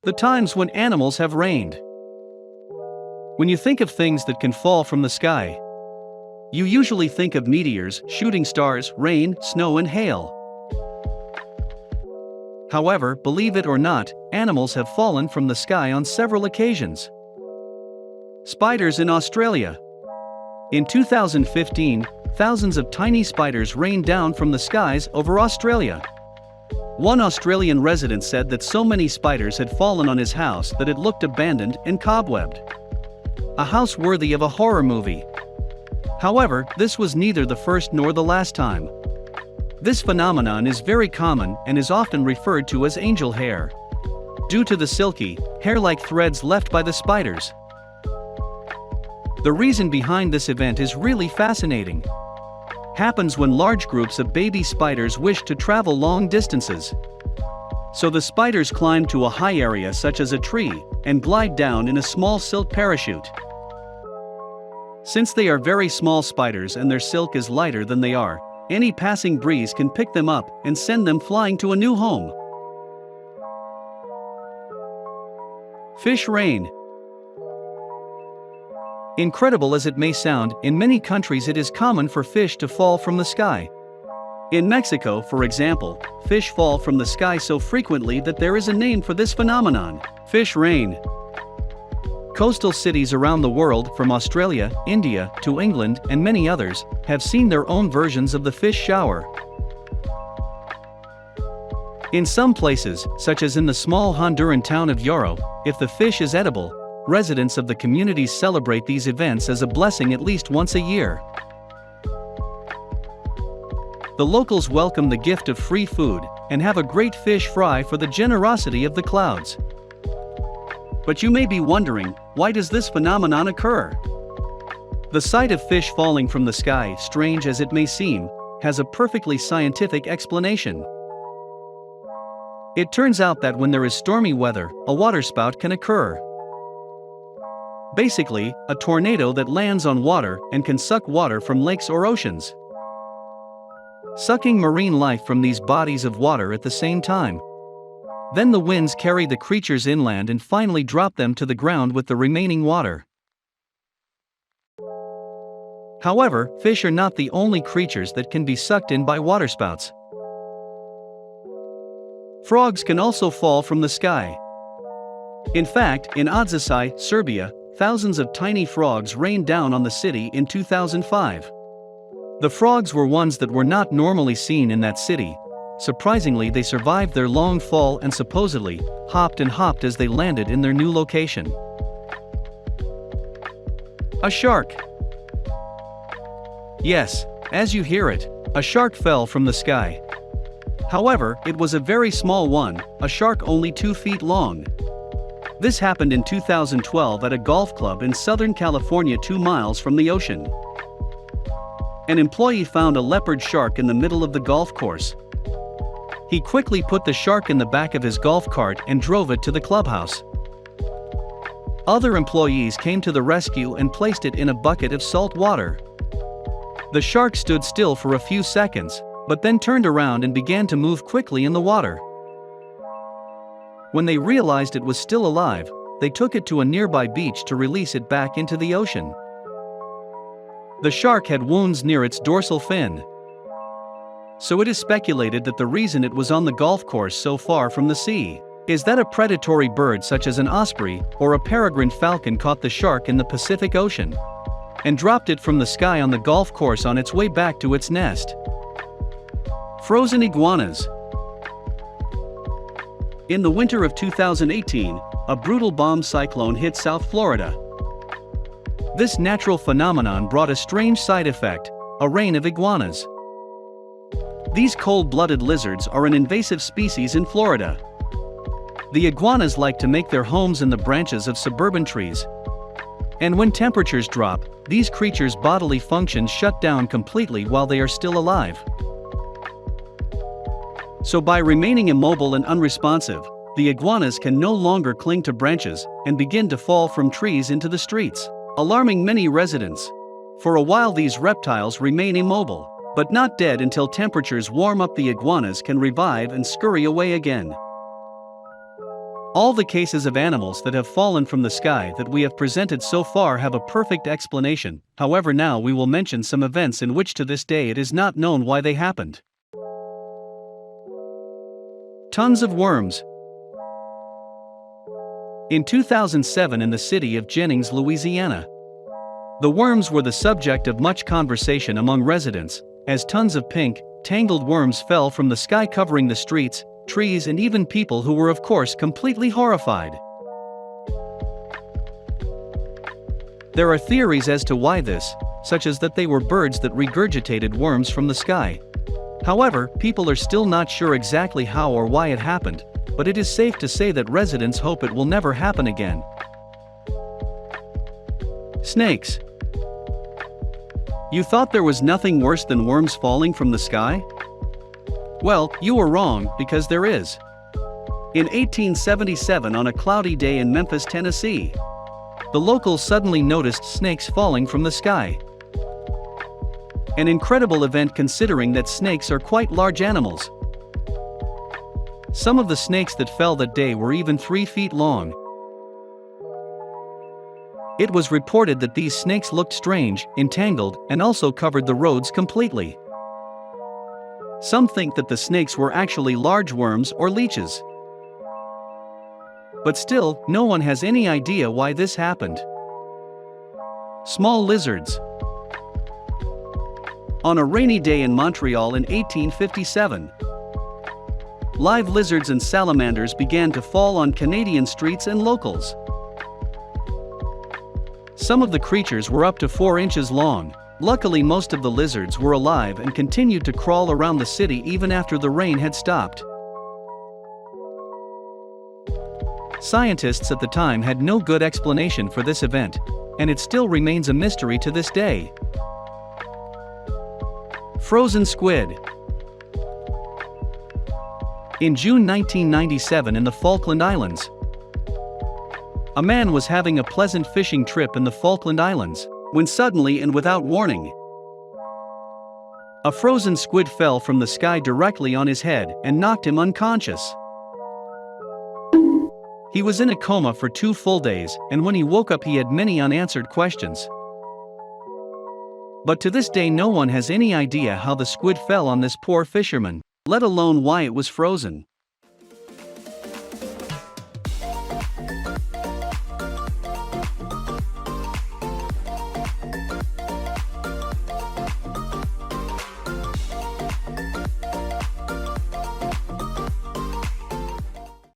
The times when animals have reigned. When you think of things that can fall from the sky, you usually think of meteors, shooting stars, rain, snow, and hail. However, believe it or not, animals have fallen from the sky on several occasions. Spiders in Australia. In 2015, thousands of tiny spiders rained down from the skies over Australia. One Australian resident said that so many spiders had fallen on his house that it looked abandoned and cobwebbed. A house worthy of a horror movie. However, this was neither the first nor the last time. This phenomenon is very common and is often referred to as angel hair, due to the silky, hair-like threads left by the spiders. The reason behind this event is really fascinating. Happens when large groups of baby spiders wish to travel long distances. So the spiders climb to a high area such as a tree, and glide down in a small silk parachute. Since they are very small spiders and their silk is lighter than they are, any passing breeze can pick them up and send them flying to a new home. Fish rain. Incredible as it may sound, in many countries it is common for fish to fall from the sky. In Mexico, for example, fish fall from the sky so frequently that there is a name for this phenomenon: fish rain. Coastal cities around the world, from Australia, India, to England, and many others, have seen their own versions of the fish shower. In some places, such as in the small Honduran town of Lloro, if the fish is edible, residents of the communities celebrate these events as a blessing at least once a year. The locals welcome the gift of free food, and have a great fish fry for the generosity of the clouds. But you may be wondering, why does this phenomenon occur? The sight of fish falling from the sky, strange as it may seem, has a perfectly scientific explanation. It turns out that when there is stormy weather, a waterspout can occur. Basically, a tornado that lands on water and can suck water from lakes or oceans, sucking marine life from these bodies of water at the same time. Then the winds carry the creatures inland and finally drop them to the ground with the remaining water. However, fish are not the only creatures that can be sucked in by waterspouts. Frogs can also fall from the sky. In fact, in Adzisai, Serbia, thousands of tiny frogs rained down on the city in 2005. The frogs were ones that were not normally seen in that city. Surprisingly, they survived their long fall and supposedly hopped and hopped as they landed in their new location. A shark. Yes, as you hear it, a shark fell from the sky. However, it was a very small one, a shark only 2 feet long. This happened in 2012 at a golf club in Southern California 2 miles from the ocean. An employee found a leopard shark in the middle of the golf course. He quickly put the shark in the back of his golf cart and drove it to the clubhouse. Other employees came to the rescue and placed it in a bucket of salt water. The shark stood still for a few seconds, but then turned around and began to move quickly in the water. When they realized it was still alive, they took it to a nearby beach to release it back into the ocean. The shark had wounds near its dorsal fin. So it is speculated that the reason it was on the golf course so far from the sea is that a predatory bird such as an osprey or a peregrine falcon caught the shark in the Pacific Ocean and dropped it from the sky on the golf course on its way back to its nest. Frozen iguanas. In the winter of 2018, a brutal bomb cyclone hit South Florida. This natural phenomenon brought a strange side effect: a rain of iguanas. These cold-blooded lizards are an invasive species in Florida. The iguanas like to make their homes in the branches of suburban trees. And when temperatures drop, these creatures' bodily functions shut down completely while they are still alive. So by remaining immobile and unresponsive, the iguanas can no longer cling to branches and begin to fall from trees into the streets, alarming many residents. For a while these reptiles remain immobile, but not dead until temperatures warm up. The iguanas can revive and scurry away again. All the cases of animals that have fallen from the sky that we have presented so far have a perfect explanation. However, now we will mention some events in which to this day it is not known why they happened. Tons of worms. In 2007 in the city of Jennings, Louisiana, the worms were the subject of much conversation among residents, as tons of pink, tangled worms fell from the sky covering the streets, trees and even people who were of course completely horrified. There are theories as to why this, such as that they were birds that regurgitated worms from the sky. However, people are still not sure exactly how or why it happened, but it is safe to say that residents hope it will never happen again. Snakes. You thought there was nothing worse than worms falling from the sky? Well, you were wrong, because there is. In 1877 on a cloudy day in Memphis, Tennessee, the locals suddenly noticed snakes falling from the sky. An incredible event considering that snakes are quite large animals. Some of the snakes that fell that day were even 3 feet long. It was reported that these snakes looked strange, entangled, and also covered the roads completely. Some think that the snakes were actually large worms or leeches. But still, no one has any idea why this happened. Small lizards. On a rainy day in Montreal in 1857, live lizards and salamanders began to fall on Canadian streets and locals. Some of the creatures were up to 4 inches long. Luckily, most of the lizards were alive and continued to crawl around the city even after the rain had stopped. Scientists at the time had no good explanation for this event, and it still remains a mystery to this day. Frozen squid. In June 1997 in the Falkland Islands, a man was having a pleasant fishing trip in the Falkland Islands, when suddenly and without warning, a frozen squid fell from the sky directly on his head and knocked him unconscious. He was in a coma for 2 full days, and when he woke up he had many unanswered questions. But to this day no one has any idea how the squid fell on this poor fisherman, let alone why it was frozen.